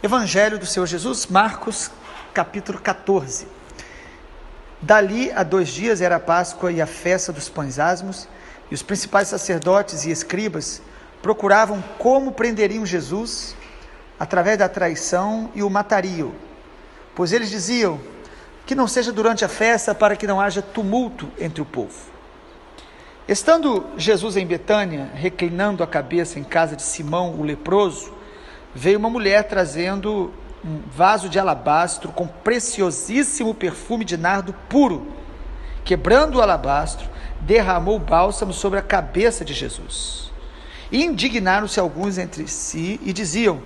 Evangelho do Senhor Jesus, Marcos, capítulo 14. Dali a 2 dias era a Páscoa e a festa dos pães asmos, e os principais sacerdotes e escribas procuravam como prenderiam Jesus através da traição e o matariam, pois eles diziam que não seja durante a festa, para que não haja tumulto entre o povo. Estando Jesus em Betânia, reclinando a cabeça em casa de Simão, o leproso, veio uma mulher trazendo um vaso de alabastro com preciosíssimo perfume de nardo puro. Quebrando o alabastro, derramou o bálsamo sobre a cabeça de Jesus. E indignaram-se alguns entre si e diziam: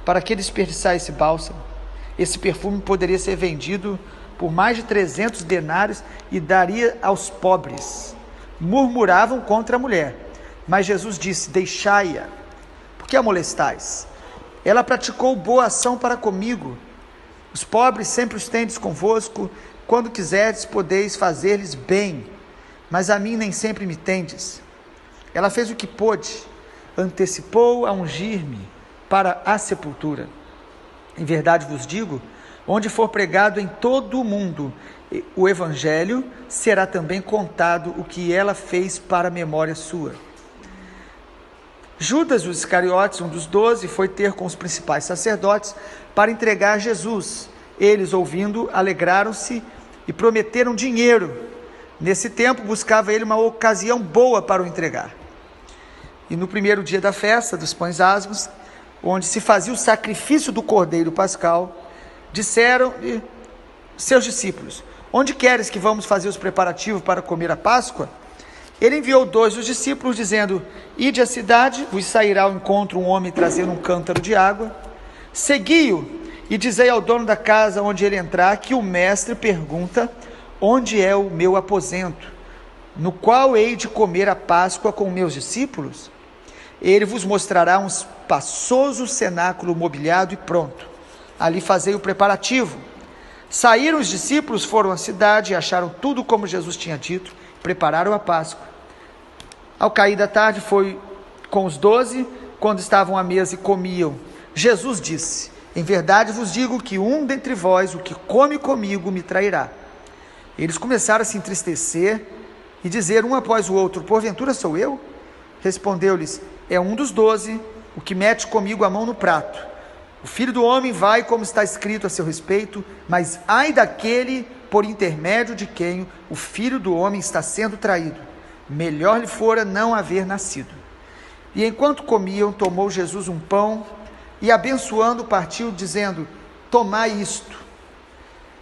para que desperdiçar esse bálsamo? Esse perfume poderia ser vendido por mais de 300 denários e daria aos pobres. Murmuravam contra a mulher, mas Jesus disse: deixai-a, por que a molestais? Ela praticou boa ação para comigo. Os pobres sempre os tendes convosco, quando quiserdes podeis fazer-lhes bem, mas a mim nem sempre me tendes. Ela fez o que pôde, antecipou a ungir-me para a sepultura. Em verdade vos digo, onde for pregado em todo o mundo o evangelho, será também contado o que ela fez para a memória sua. Judas, os Iscariotes, um dos 12, foi ter com os principais sacerdotes para entregar Jesus. Eles, ouvindo, alegraram-se e prometeram dinheiro. Nesse tempo, buscava ele uma ocasião boa para o entregar. E no primeiro dia da festa dos pães asmos, onde se fazia o sacrifício do cordeiro pascal, disseram seus discípulos: onde queres que vamos fazer os preparativos para comer a Páscoa? Ele enviou 2 dos discípulos, dizendo: ide à cidade, vos sairá ao encontro um homem trazendo um cântaro de água. Segui-o e dizei ao dono da casa onde ele entrar, que o mestre pergunta: onde é o meu aposento, no qual hei de comer a Páscoa com meus discípulos? Ele vos mostrará um espaçoso cenáculo mobiliado e pronto. Ali fazei o preparativo. Saíram os discípulos, foram à cidade e acharam tudo como Jesus tinha dito, prepararam a Páscoa. Ao cair da tarde, foi com os 12, quando estavam à mesa e comiam. Jesus disse: em verdade vos digo que um dentre vós, o que come comigo, me trairá. Eles começaram a se entristecer e dizer um após o outro: porventura sou eu? Respondeu-lhes: é um dos 12, o que mete comigo a mão no prato. O Filho do Homem vai, como está escrito a seu respeito, mas ai daquele por intermédio de quem o Filho do Homem está sendo traído. Melhor lhe fora não haver nascido. E enquanto comiam, tomou Jesus um pão e, abençoando, partiu, dizendo: tomai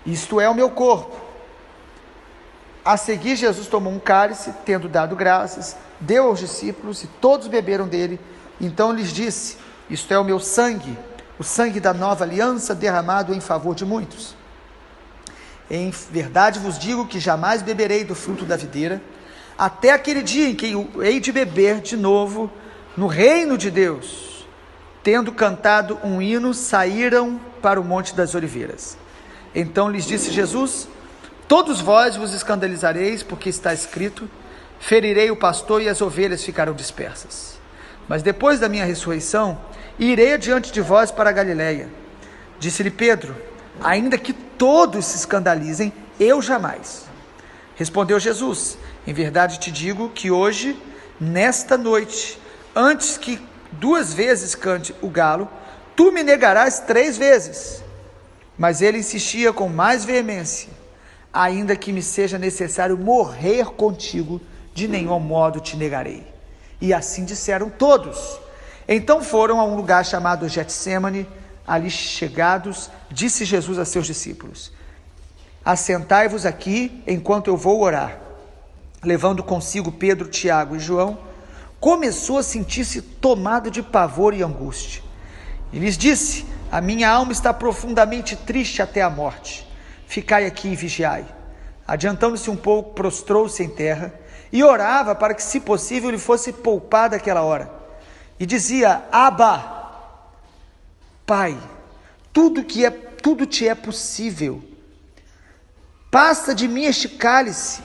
isto é o meu corpo. A seguir, Jesus tomou um cálice, tendo dado graças, deu aos discípulos e todos beberam dele. Então lhes disse: isto é o meu sangue, o sangue da nova aliança, derramado em favor de muitos. Em verdade vos digo que jamais beberei do fruto da videira, até aquele dia em que eu hei de beber de novo no reino de Deus. Tendo cantado um hino, saíram para o Monte das Oliveiras. Então lhes disse Jesus: todos vós vos escandalizareis, porque está escrito: ferirei o pastor e as ovelhas ficarão dispersas. Mas depois da minha ressurreição, irei adiante de vós para a Galileia. Disse-lhe Pedro: ainda que todos se escandalizem, eu jamais. Respondeu Jesus: em verdade te digo que hoje, nesta noite, antes que 2 vezes cante o galo, tu me negarás 3 vezes. Mas ele insistia com mais veemência: ainda que me seja necessário morrer contigo, de nenhum modo te negarei. E assim disseram todos. Então foram a um lugar chamado Getsêmani. Ali chegados, disse Jesus a seus discípulos: assentai-vos aqui enquanto eu vou orar. Levando consigo Pedro, Tiago e João, começou a sentir-se tomado de pavor e angústia. E lhes disse: a minha alma está profundamente triste até a morte. Ficai aqui e vigiai. Adiantando-se um pouco, prostrou-se em terra e orava para que, se possível, lhe fosse poupada aquela hora. E dizia: Abba, Pai, tudo te é possível. Passa de mim este cálice.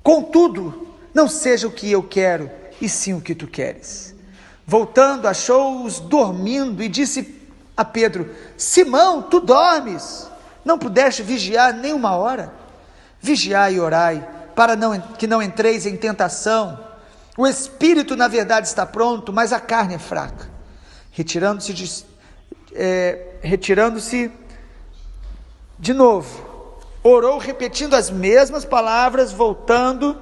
Contudo, não seja o que eu quero, e sim o que tu queres. Voltando, achou-os dormindo e disse: a Pedro: Simão, tu dormes? Não pudeste vigiar nem uma hora? Vigiai e orai, para que não entreis em tentação. O espírito, na verdade, está pronto, mas a carne é fraca. Retirando-se de novo, orou repetindo as mesmas palavras. Voltando,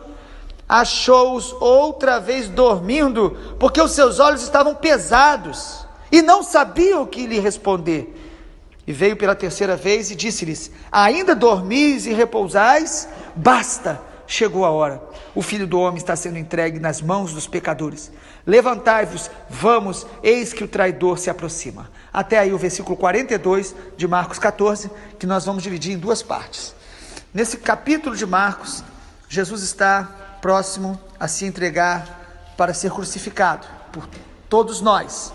achou-os outra vez dormindo, porque os seus olhos estavam pesados e não sabiam o que lhe responder. E veio pela terceira vez e disse-lhes: ainda dormis e repousais? Basta, chegou a hora. O Filho do Homem está sendo entregue nas mãos dos pecadores. Levantai-vos, vamos, eis que o traidor se aproxima. Até aí o versículo 42 de Marcos 14, que nós vamos dividir em duas partes. Nesse capítulo de Marcos, Jesus está próximo a se entregar para ser crucificado por todos nós.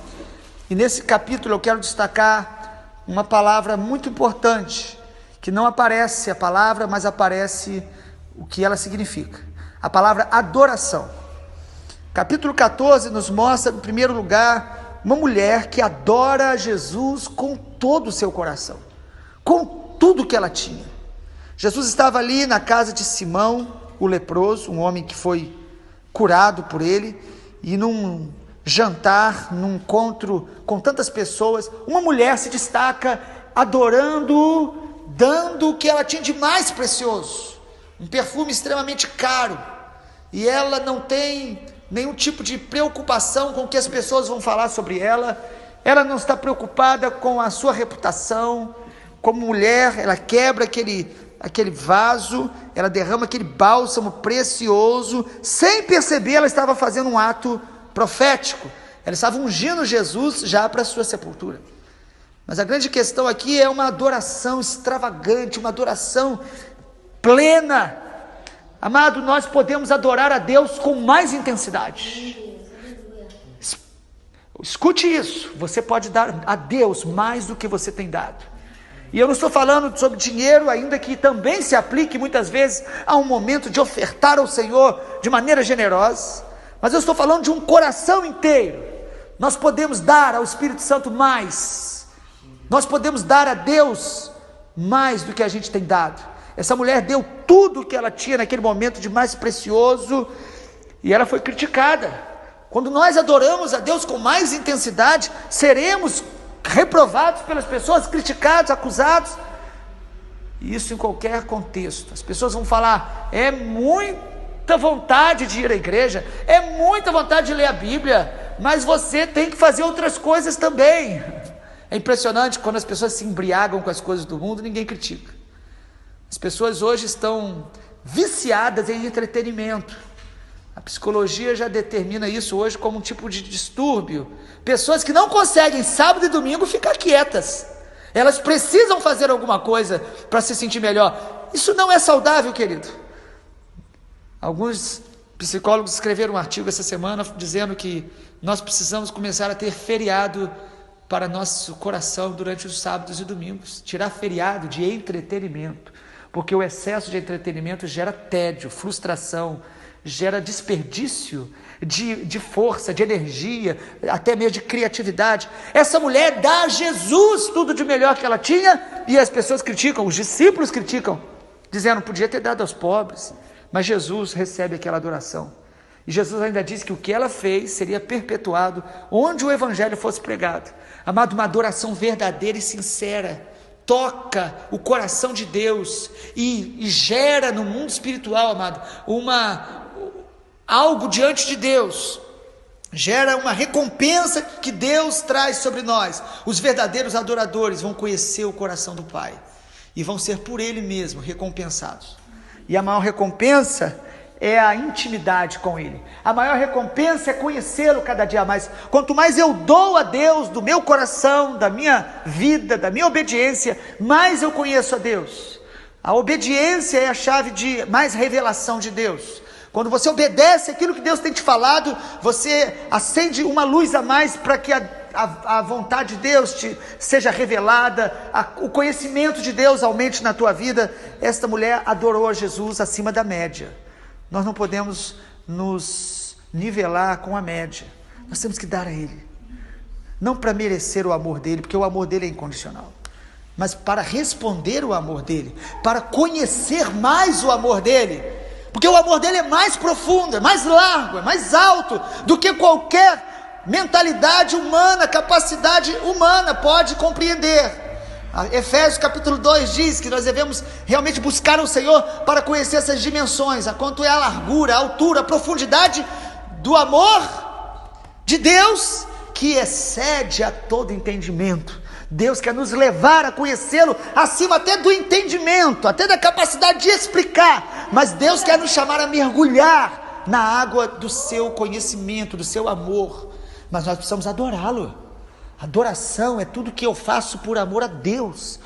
E nesse capítulo eu quero destacar uma palavra muito importante, que não aparece a palavra, mas aparece o que ela significa. A palavra adoração. Capítulo 14 nos mostra, em primeiro lugar, uma mulher que adora Jesus com todo o seu coração, com tudo que ela tinha. Jesus estava ali na casa de Simão, o leproso, um homem que foi curado por ele, e num jantar, num encontro com tantas pessoas, uma mulher se destaca adorando-o, dando o que ela tinha de mais precioso, um perfume extremamente caro, e ela não tem nenhum tipo de preocupação com o que as pessoas vão falar sobre ela. Ela não está preocupada com a sua reputação. Como mulher, ela quebra aquele vaso, ela derrama aquele bálsamo precioso, sem perceber ela estava fazendo um ato profético, ela estava ungindo Jesus já para a sua sepultura. Mas a grande questão aqui é uma adoração extravagante, uma adoração plena. Amado, nós podemos adorar a Deus com mais intensidade. Escute isso, você pode dar a Deus mais do que você tem dado. E eu não estou falando sobre dinheiro, ainda que também se aplique muitas vezes a um momento de ofertar ao Senhor de maneira generosa, mas eu estou falando de um coração inteiro. Nós podemos dar ao Espírito Santo mais, nós podemos dar a Deus mais do que a gente tem dado. Essa mulher deu tudo o que ela tinha naquele momento de mais precioso, e ela foi criticada. Quando nós adoramos a Deus com mais intensidade, seremos reprovados pelas pessoas, criticados, acusados. Isso em qualquer contexto. As pessoas vão falar: é muita vontade de ir à igreja, é muita vontade de ler a Bíblia, mas você tem que fazer outras coisas também. É impressionante, quando as pessoas se embriagam com as coisas do mundo, ninguém critica. As pessoas hoje estão viciadas em entretenimento. A psicologia já determina isso hoje como um tipo de distúrbio. Pessoas que não conseguem sábado e domingo ficar quietas, elas precisam fazer alguma coisa para se sentir melhor. Isso não é saudável, querido. Alguns psicólogos escreveram um artigo essa semana dizendo que nós precisamos começar a ter feriado para nosso coração durante os sábados e domingos. Tirar feriado de entretenimento, porque o excesso de entretenimento gera tédio, frustração, gera desperdício de força, de energia, até mesmo de criatividade. Essa mulher dá a Jesus tudo de melhor que ela tinha, e as pessoas criticam, os discípulos criticam, dizendo: podia ter dado aos pobres. Mas Jesus recebe aquela adoração, e Jesus ainda diz que o que ela fez seria perpetuado onde o evangelho fosse pregado. Amado, uma adoração verdadeira e sincera toca o coração de Deus e gera no mundo espiritual, amado, algo diante de Deus, gera uma recompensa que Deus traz sobre nós. Os verdadeiros adoradores vão conhecer o coração do Pai e vão ser por Ele mesmo recompensados. E a maior recompensa é a intimidade com Ele. A maior recompensa é conhecê-lo cada dia mais. Quanto mais eu dou a Deus do meu coração, da minha vida, da minha obediência, mais eu conheço a Deus. A obediência é a chave de mais revelação de Deus. Quando você obedece aquilo que Deus tem te falado, você acende uma luz a mais para que a vontade de Deus te seja revelada, o conhecimento de Deus aumente na tua vida. Esta mulher adorou a Jesus acima da média. Nós não podemos nos nivelar com a média, nós temos que dar a Ele. não para merecer o amor dele, porque o amor dele é incondicional, mas para responder o amor dele, para conhecer mais o amor dele, porque o amor dele é mais profundo, é mais largo, é mais alto do que qualquer mentalidade humana, capacidade humana pode compreender. Efésios capítulo 2 diz que nós devemos realmente buscar o Senhor para conhecer essas dimensões, a quanto é a largura, a altura, a profundidade do amor de Deus, que excede a todo entendimento. Deus quer nos levar a conhecê-lo acima até do entendimento, até da capacidade de explicar, mas Deus quer nos chamar a mergulhar na água do seu conhecimento, do seu amor, mas nós precisamos adorá-lo. Adoração é tudo que eu faço por amor a Deus.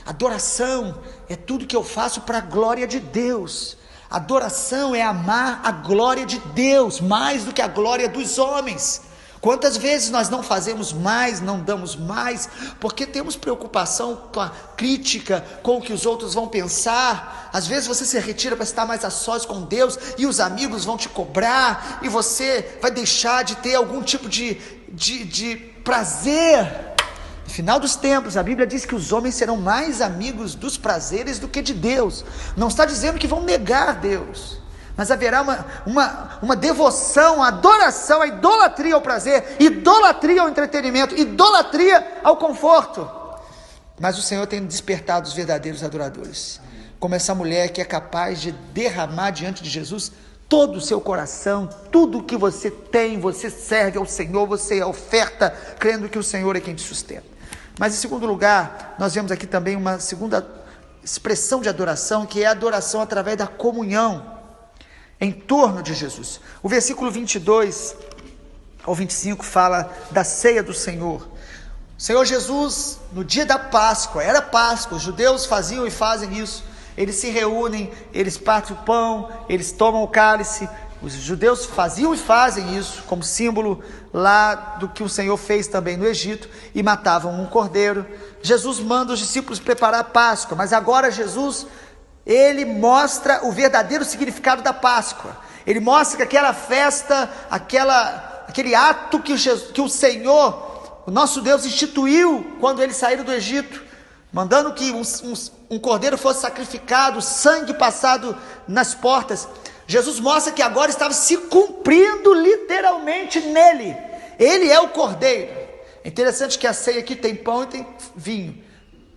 Adoração é tudo que eu faço para a glória de Deus. Adoração é amar a glória de Deus mais do que a glória dos homens. Quantas vezes nós não fazemos mais, não damos mais, porque temos preocupação com a crítica, com o que os outros vão pensar. Às vezes você se retira para estar mais a sós com Deus e os amigos vão te cobrar e você vai deixar de ter algum tipo de prazer. No final dos tempos, a Bíblia diz que os homens serão mais amigos dos prazeres do que de Deus. Não está dizendo que vão negar Deus, mas haverá uma devoção, adoração, a idolatria ao prazer, idolatria ao entretenimento, idolatria ao conforto. Mas o Senhor tem despertado os verdadeiros adoradores, como essa mulher que é capaz de derramar diante de Jesus todo o seu coração, tudo o que você tem, você serve ao Senhor, você oferta, crendo que o Senhor é quem te sustenta. Mas em segundo lugar, nós vemos aqui também uma segunda expressão de adoração, que é a adoração através da comunhão em torno de Jesus. O versículo 22 ao 25 fala da ceia do Senhor. O Senhor Jesus, no dia da Páscoa, era Páscoa, os judeus faziam e fazem isso. Eles se reúnem, eles partem o pão, eles tomam o cálice. Os judeus faziam e fazem isso como símbolo lá do que o Senhor fez também no Egito, e matavam um cordeiro. Jesus manda os discípulos preparar a Páscoa, mas agora Jesus, ele mostra o verdadeiro significado da Páscoa. Ele mostra que aquela festa, aquele ato que o Senhor, o nosso Deus, instituiu quando eles saíram do Egito, mandando que um cordeiro fosse sacrificado, sangue passado nas portas. Jesus mostra que agora estava se cumprindo literalmente nele. Ele é o cordeiro. É interessante que a ceia aqui tem pão e tem vinho,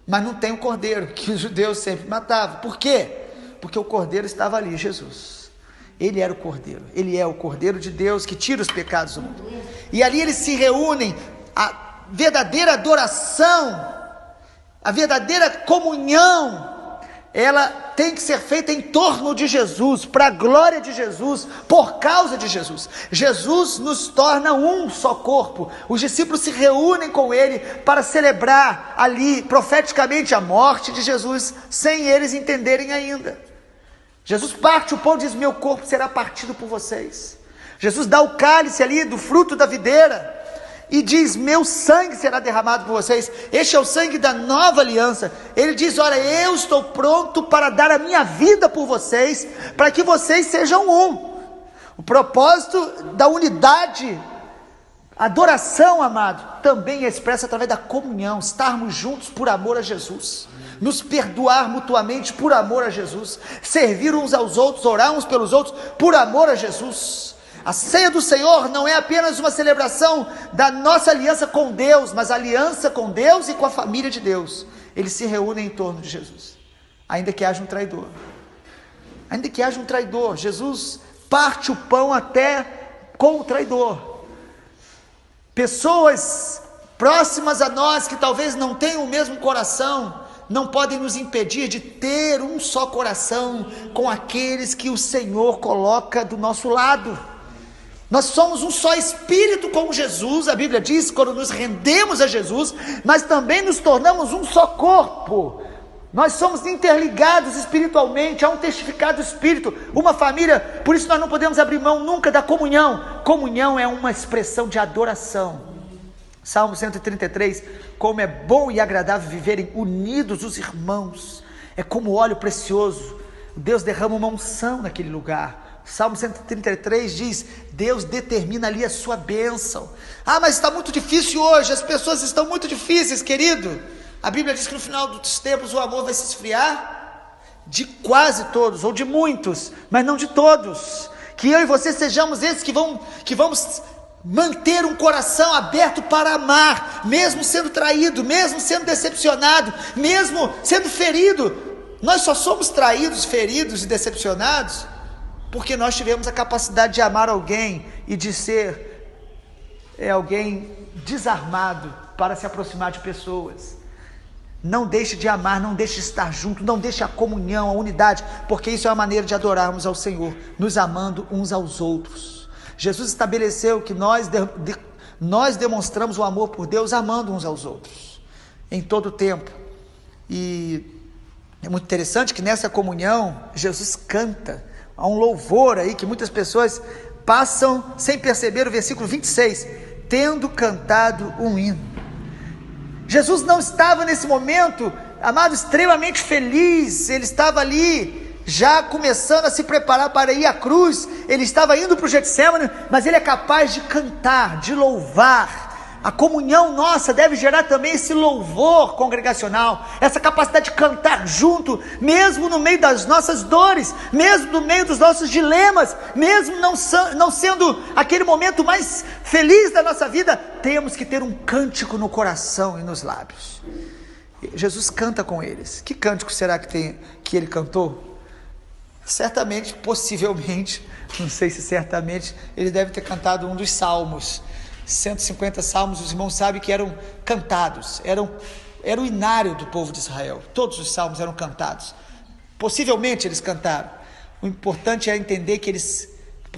mas não tem o cordeiro, que os judeus sempre matavam. Por quê? Porque o cordeiro estava ali, Jesus. Ele era o cordeiro, ele é o cordeiro de Deus que tira os pecados do mundo. E ali eles se reúnem, a verdadeira adoração, a verdadeira comunhão, ela tem que ser feita em torno de Jesus, para a glória de Jesus, por causa de Jesus. Jesus nos torna um só corpo. Os discípulos se reúnem com ele para celebrar ali profeticamente a morte de Jesus, sem eles entenderem ainda. Jesus parte o pão e diz: meu corpo será partido por vocês. Jesus dá o cálice ali do fruto da videira e diz: meu sangue será derramado por vocês. Este é o sangue da nova aliança. Ele diz: olha, eu estou pronto para dar a minha vida por vocês, para que vocês sejam um. O propósito da unidade, adoração, amado, também é expressa através da comunhão, estarmos juntos por amor a Jesus, nos perdoar mutuamente por amor a Jesus, servir uns aos outros, orar uns pelos outros por amor a Jesus. A ceia do Senhor não é apenas uma celebração da nossa aliança com Deus, mas a aliança com Deus e com a família de Deus. Eles se reúnem em torno de Jesus, ainda que haja um traidor. Ainda que haja um traidor, Jesus parte o pão até com o traidor. Pessoas próximas a nós, que talvez não tenham o mesmo coração, não podem nos impedir de ter um só coração com aqueles que o Senhor coloca do nosso lado. Nós somos um só espírito com Jesus, a Bíblia diz, quando nos rendemos a Jesus, mas também nos tornamos um só corpo. Nós somos interligados espiritualmente, há um testificado espírito, uma família. Por isso nós não podemos abrir mão nunca da comunhão. Comunhão é uma expressão de adoração. Salmo 133, como é bom e agradável viverem unidos os irmãos, é como óleo precioso. Deus derrama uma unção naquele lugar, Salmo 133 diz: Deus determina ali a sua bênção. Ah, mas está muito difícil hoje, as pessoas estão muito difíceis, querido. A Bíblia diz que no final dos tempos o amor vai se esfriar de quase todos, ou de muitos, mas não de todos. Que eu e você sejamos esses que vamos manter um coração aberto para amar, mesmo sendo traído, mesmo sendo decepcionado, mesmo sendo ferido. Nós só somos traídos, feridos e decepcionados porque nós tivemos a capacidade de amar alguém e de ser alguém desarmado para se aproximar de pessoas. Não deixe de amar, não deixe de estar junto, não deixe a comunhão, a unidade, porque isso é a maneira de adorarmos ao Senhor, nos amando uns aos outros. Jesus estabeleceu que nós demonstramos o amor por Deus amando uns aos outros, em todo o tempo. E é muito interessante que nessa comunhão, Jesus canta. Há um louvor aí que muitas pessoas passam sem perceber o versículo 26, tendo cantado um hino. Jesus não estava nesse momento, amado, extremamente feliz. Ele estava ali já começando a se preparar para ir à cruz. Ele estava indo para o Getsêmani, mas ele é capaz de cantar, de louvar. A comunhão nossa deve gerar também esse louvor congregacional, essa capacidade de cantar junto, mesmo no meio das nossas dores, mesmo no meio dos nossos dilemas, mesmo não sendo aquele momento mais feliz da nossa vida, temos que ter um cântico no coração e nos lábios. Jesus canta com eles. Que cântico será que ele cantou? Certamente, possivelmente, não sei se certamente, ele deve ter cantado um dos salmos. 150 salmos, os irmãos sabem que eram cantados, era o inário do povo de Israel. Todos os salmos eram cantados. Possivelmente eles cantaram. O importante é entender que eles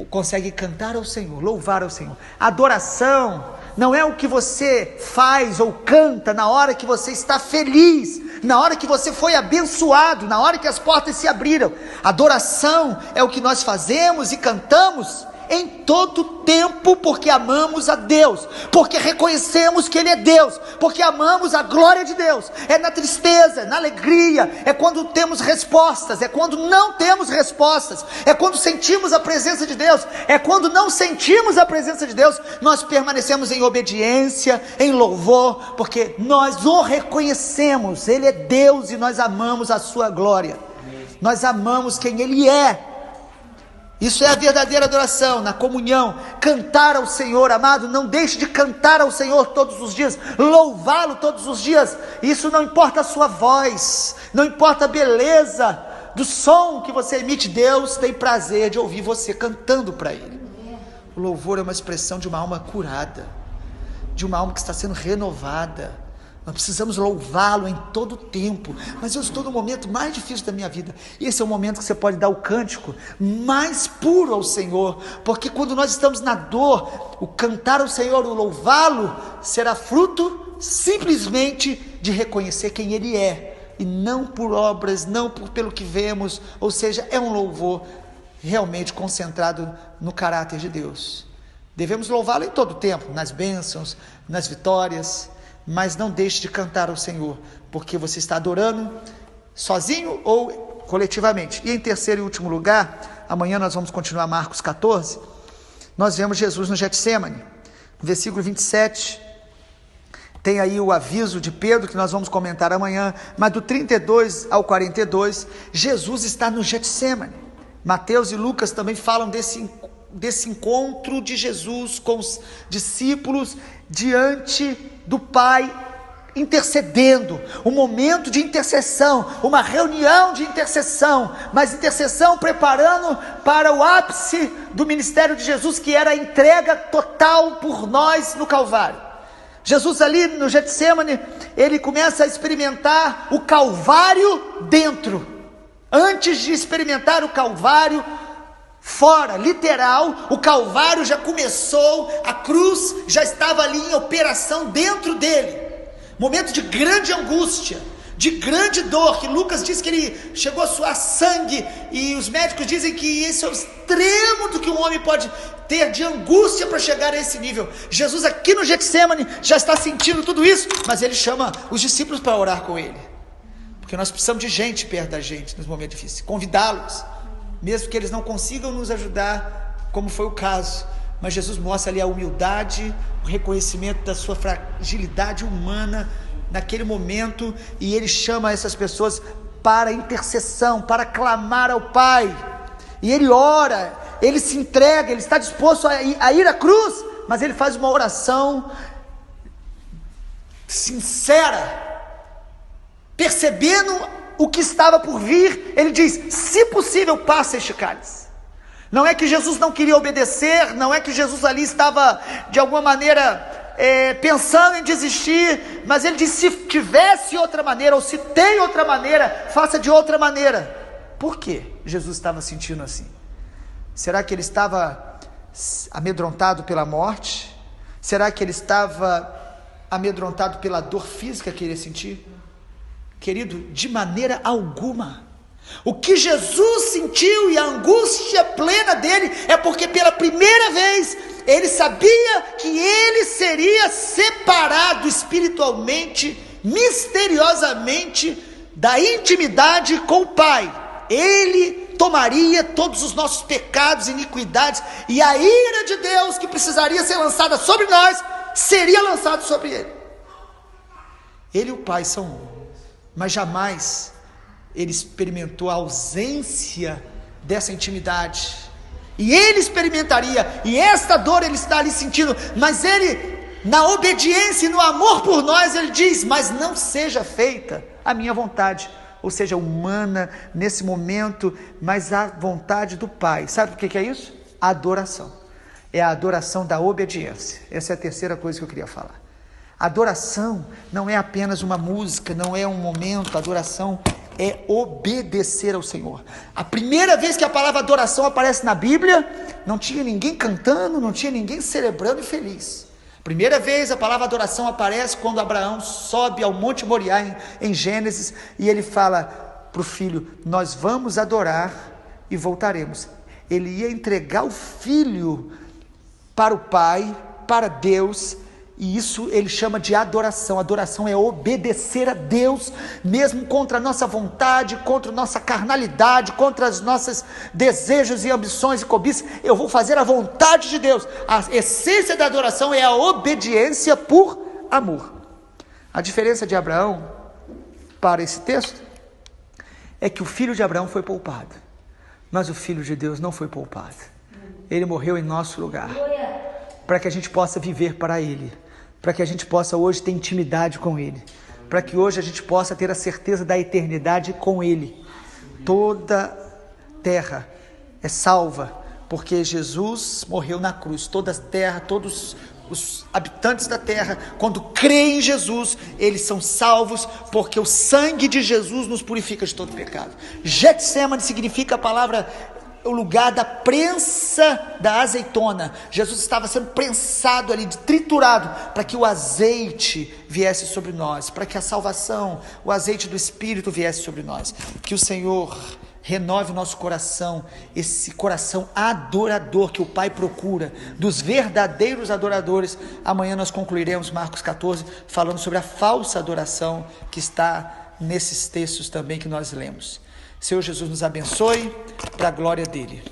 conseguem cantar ao Senhor, louvar ao Senhor. Adoração não é o que você faz ou canta na hora que você está feliz, na hora que você foi abençoado, na hora que as portas se abriram. Adoração é o que nós fazemos e cantamos em todo tempo, porque amamos a Deus, porque reconhecemos que Ele é Deus, porque amamos a glória de Deus. É na tristeza, na alegria, é quando temos respostas, é quando não temos respostas, é quando sentimos a presença de Deus, é quando não sentimos a presença de Deus, nós permanecemos em obediência, em louvor, porque nós o reconhecemos, Ele é Deus e nós amamos a sua glória, nós amamos quem Ele é. Isso é a verdadeira adoração, na comunhão, cantar ao Senhor, amado. Não deixe de cantar ao Senhor todos os dias, louvá-lo todos os dias. Isso não importa a sua voz, não importa a beleza do som que você emite, Deus tem prazer de ouvir você cantando para Ele. O louvor é uma expressão de uma alma curada, de uma alma que está sendo renovada. Nós precisamos louvá-lo em todo o tempo. Mas eu estou no momento mais difícil da minha vida. E esse é o momento que você pode dar o cântico mais puro ao Senhor. Porque quando nós estamos na dor, o cantar ao Senhor, o louvá-lo, será fruto simplesmente de reconhecer quem Ele é. E não por obras, não pelo que vemos. Ou seja, é um louvor realmente concentrado no caráter de Deus. Devemos louvá-lo em todo o tempo, nas bênçãos, nas vitórias. Mas não deixe de cantar ao Senhor, porque você está adorando sozinho ou coletivamente. E em terceiro e último lugar, amanhã nós vamos continuar Marcos 14, nós vemos Jesus no Getsêmani, no versículo 27, tem aí o aviso de Pedro, que nós vamos comentar amanhã, mas do 32 ao 42, Jesus está no Getsêmani. Mateus e Lucas também falam desse encontro de Jesus com os discípulos diante do Pai, intercedendo, um momento de intercessão, uma reunião de intercessão, mas intercessão preparando para o ápice do ministério de Jesus, que era a entrega total por nós no Calvário. Jesus ali no Getsêmani, ele começa a experimentar o Calvário dentro, antes de experimentar o Calvário fora, literal. O Calvário já começou, a cruz já estava ali em operação dentro dele, momento de grande angústia, de grande dor, que Lucas diz que ele chegou a suar sangue, e os médicos dizem que esse é o extremo do que um homem pode ter de angústia para chegar a esse nível. Jesus aqui no Getsêmani já está sentindo tudo isso, mas ele chama os discípulos para orar com ele, porque nós precisamos de gente perto da gente nos momentos difíceis, convidá-los, mesmo que eles não consigam nos ajudar, como foi o caso, mas Jesus mostra ali a humildade, o reconhecimento da sua fragilidade humana naquele momento, e ele chama essas pessoas para intercessão, para clamar ao Pai, e ele ora, ele se entrega, ele está disposto a ir à cruz, mas ele faz uma oração sincera, percebendo o que estava por vir. Ele diz: se possível, passe este cálice. Não é que Jesus não queria obedecer, não é que Jesus ali estava de alguma maneira pensando em desistir, mas ele diz: se tivesse outra maneira, ou se tem outra maneira, faça de outra maneira. Por que Jesus estava sentindo assim? Será que ele estava amedrontado pela morte? Será que ele estava amedrontado pela dor física que ele ia sentir? Querido, de maneira alguma. O que Jesus sentiu e a angústia plena dele é porque pela primeira vez ele sabia que ele seria separado espiritualmente, misteriosamente, da intimidade com o Pai. Ele tomaria todos os nossos pecados e iniquidades, e a ira de Deus que precisaria ser lançada sobre nós, seria lançada sobre ele. Ele e o Pai são um, mas jamais ele experimentou a ausência dessa intimidade, e ele experimentaria, e esta dor ele está ali sentindo, mas ele, na obediência e no amor por nós, ele diz: mas não seja feita a minha vontade, ou seja, humana nesse momento, mas a vontade do Pai. Sabe o que é isso? A adoração. É a adoração da obediência. Essa é a terceira coisa que eu queria falar. Adoração não é apenas uma música, não é um momento. Adoração é obedecer ao Senhor. A primeira vez que a palavra adoração aparece na Bíblia, não tinha ninguém cantando, não tinha ninguém celebrando e feliz. Primeira vez a palavra adoração aparece quando Abraão sobe ao Monte Moriá em Gênesis, e ele fala para o filho: nós vamos adorar e voltaremos. Ele ia entregar o filho para o Pai, para Deus, e isso ele chama de adoração. Adoração é obedecer a Deus, mesmo contra a nossa vontade, contra a nossa carnalidade, contra os nossos desejos e ambições e cobiças. Eu vou fazer a vontade de Deus. A essência da adoração é a obediência por amor. A diferença de Abraão para esse texto é que o filho de Abraão foi poupado, mas o filho de Deus não foi poupado. Ele morreu em nosso lugar, para que a gente possa viver para Ele, para que a gente possa hoje ter intimidade com Ele, para que hoje a gente possa ter a certeza da eternidade com Ele. Toda terra é salva, porque Jesus morreu na cruz. Toda a terra, todos os habitantes da terra, quando creem em Jesus, eles são salvos, porque o sangue de Jesus nos purifica de todo pecado. Getsemane significa a palavra, o lugar da prensa da azeitona. Jesus estava sendo prensado ali, triturado, para que o azeite viesse sobre nós, para que a salvação, o azeite do Espírito viesse sobre nós. Que o Senhor renove o nosso coração, esse coração adorador que o Pai procura, dos verdadeiros adoradores. Amanhã nós concluiremos Marcos 14, falando sobre a falsa adoração que está nesses textos também que nós lemos. Senhor Jesus nos abençoe, para a glória dele.